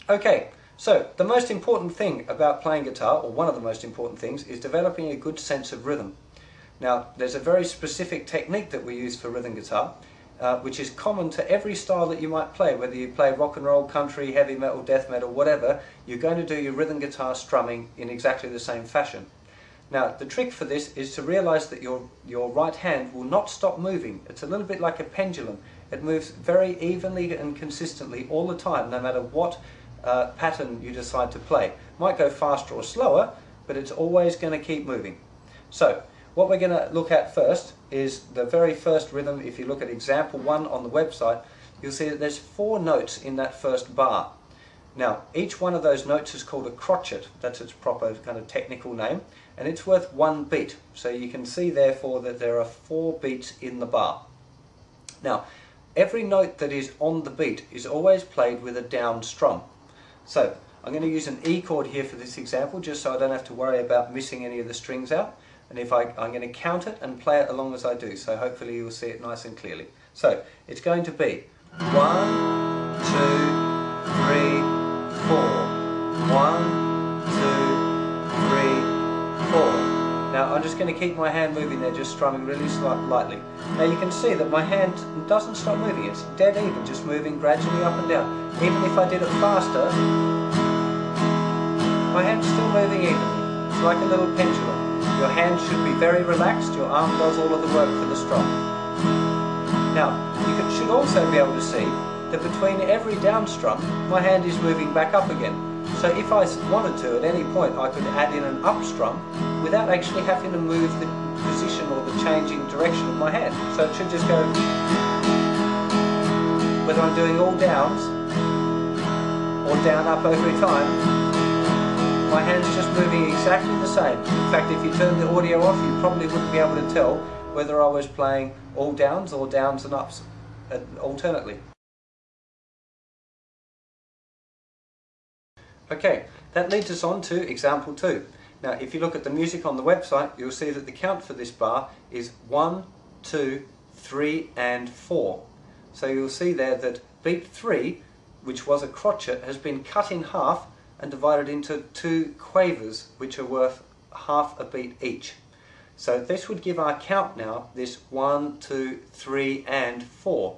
Okay, so the most important thing about playing guitar, or one of the most important things, is developing a good sense of rhythm. Now, there's a very specific technique that we use for rhythm guitar, which is common to every style that you might play. Whether you play rock and roll, country, heavy metal, death metal, whatever, you're going to do your rhythm guitar strumming in exactly the same fashion. Now, the trick for this is to realize that your right hand will not stop moving. It's a little bit like a pendulum. It moves very evenly and consistently all the time, no matter what pattern you decide to play. Might go faster or slower, but it's always going to keep moving. So, what we're going to look at first is the very first rhythm. If you look at example 1 on the website, you'll see that there's 4 notes in that first bar. Now, each one of those notes is called a crotchet. That's its proper kind of technical name, and it's worth 1 beat. So you can see therefore that there are 4 beats in the bar. Now, every note that is on the beat is always played with a down strum. So I'm going to use an E chord here for this example, just so I don't have to worry about missing any of the strings out. And I'm going to count it and play it along as I do, so hopefully you'll see it nice and clearly. So it's going to be 1, 2, 3, 4. 1, 2, 3, 4. Now I'm just going to keep my hand moving there, just strumming really lightly. Now you can see that my hand doesn't stop moving, it's dead even, just moving gradually up and down. Even if I did it faster, my hand's still moving evenly. It's like a little pendulum. Your hand should be very relaxed, your arm does all of the work for the strum. Now, you should also be able to see that between every down strum, my hand is moving back up again. So if I wanted to, at any point, I could add in an up strum without actually having to move the position or the changing direction of my hand. So it should just go, whether I'm doing all downs or down up every time, my hand's just moving exactly the same. In fact, if you turn the audio off, you probably wouldn't be able to tell whether I was playing all downs or downs and ups alternately. Okay, that leads us on to example 2. Now, if you look at the music on the website, you'll see that the count for this bar is 1, 2, 3 and 4. So you'll see there that beat 3, which was a crotchet, has been cut in half and divided into 2 quavers, which are worth half a beat each. So this would give our count now, this 1, 2, 3 and 4.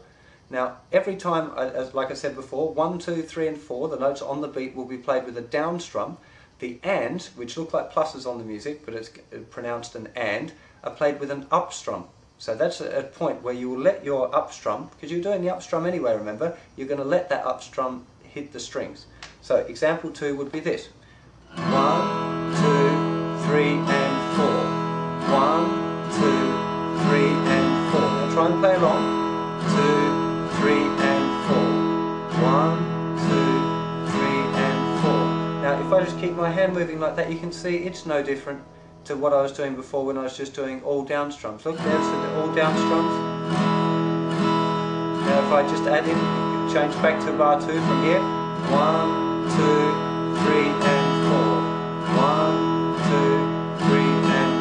Now every time, like I said before, 1, 2, 3 and 4, the notes on the beat will be played with a down strum. The and, which look like pluses on the music, but it's pronounced an and, are played with an up strum. So that's a point where you will let your up strum, because you're doing the up strum anyway, remember, you're going to let that up strum hit the strings. So example 2 would be this. 1, 2, 3 and 4. 1, 2, 3 and 4. Now try and play along. 2, 3 and 4. 1, 2, 3 and 4. Now if I just keep my hand moving like that, you can see it's no different to what I was doing before when I was just doing all down strums. Look, there's the all down strums. Now if I just add in, change back to bar 2 from here. 1, 2, 3 and 4. 1, 2, 3 and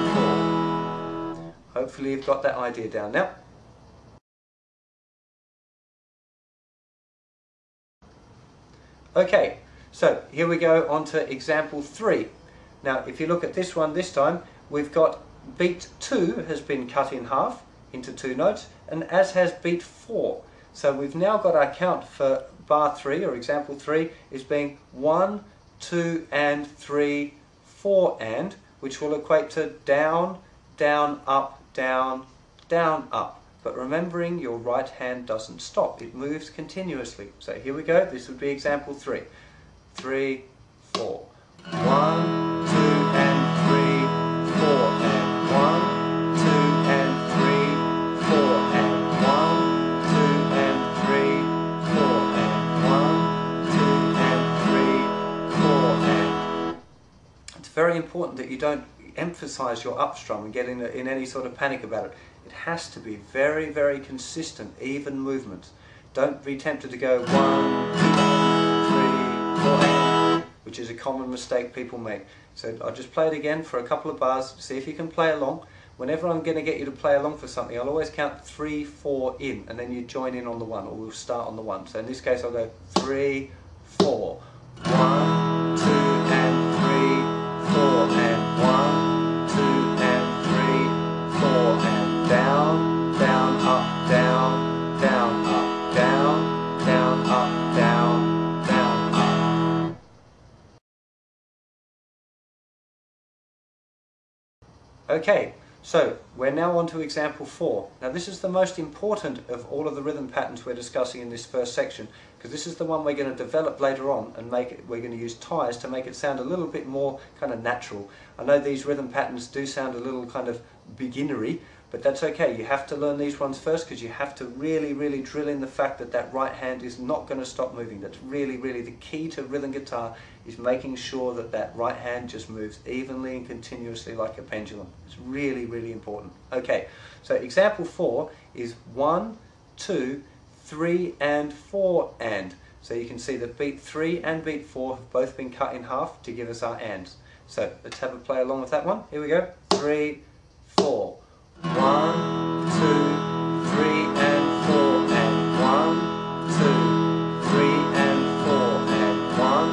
4. Hopefully you've got that idea down now. Okay, so here we go on to example 3. Now if you look at this one this time, we've got beat 2 has been cut in half into 2 notes, and as has beat 4. So we've now got our count for bar 3, or example 3, is being 1, 2 and 3, 4 and, which will equate to down, down, up, down, down, up. But remembering your right hand doesn't stop, it moves continuously. So here we go, this would be example 3. 3, 4. 1, 2 and 3, 4 and 1, 2 and 3, 4 and 1, 2 and 3, 4 and 1, 2 and 3, 4 and. It's very important that you don't emphasize your up strum and get in any sort of panic about it. It has to be very, very consistent, even movements. Don't be tempted to go 1, 2, 3, 4 and, which is a common mistake people make. So I'll just play it again for a couple of bars, see if you can play along. Whenever I'm going to get you to play along for something, I'll always count 3, 4 in, and then you join in on the 1, or we'll start on the 1. So in this case I'll go 3, 4. Okay, so we're now on to example 4. Now this is the most important of all of the rhythm patterns we're discussing in this first section, because this is the one we're going to develop later on and we're going to use ties to make it sound a little bit more kind of natural. I know these rhythm patterns do sound a little kind of beginnery, but that's okay. You have to learn these ones first, because you have to really drill in the fact that that right hand is not going to stop moving. That's really the key to rhythm guitar, is making sure that that right hand just moves evenly and continuously like a pendulum. It's really important. Okay, so example 4 is 1, 2, 3 and 4 and. So you can see that beat 3 and beat 4 have both been cut in half to give us our ands. So let's have a play along with that one. Here we go. 3, 4. 1, 2, 3 and 4 and 1, 2, 3 and 4 and 1,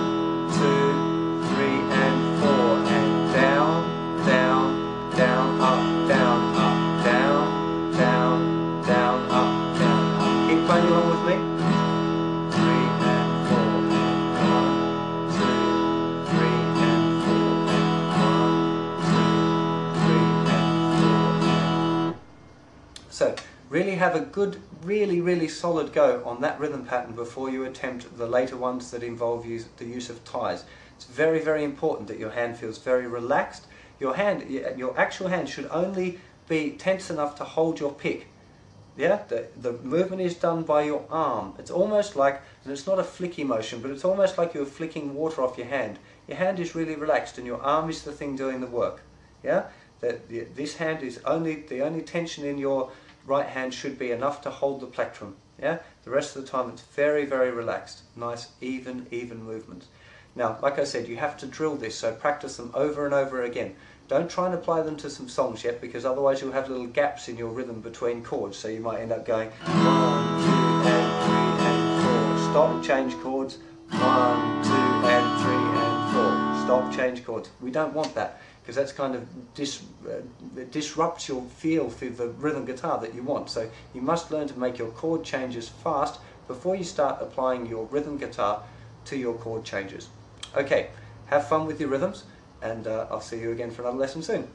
2, 3 and 4 and down, down, down, up, down, up, down, down, down, up, down, up. Keep playing along with me. 3 and 4 and 1, 2, 3 and 4 and 1, 2, 3 and 4 and. So really have a good, really solid go on that rhythm pattern before you attempt the later ones that involve the use of ties. It's very important that your hand feels very relaxed. Your actual hand should only be tense enough to hold your pick. Yeah, the movement is done by your arm. It's almost like, and it's not a flicky motion, but it's almost like you're flicking water off your hand. Your hand is really relaxed and your arm is the thing doing the work. Yeah, this hand is the only tension in your right hand should be enough to hold the plectrum. Yeah, the rest of the time it's very relaxed. Nice even movements. Now, like I said, you have to drill this, so practice them over and over again. Don't try and apply them to some songs yet, because otherwise you'll have little gaps in your rhythm between chords, so you might end up going 1, 2 and 3 and 4. Stop, change chords. 1, 2 and 3 and 4. Stop, change chords. We don't want that, because that's kind of disrupts your feel for the rhythm guitar that you want. So you must learn to make your chord changes fast before you start applying your rhythm guitar to your chord changes. Okay, have fun with your rhythms, and I'll see you again for another lesson soon.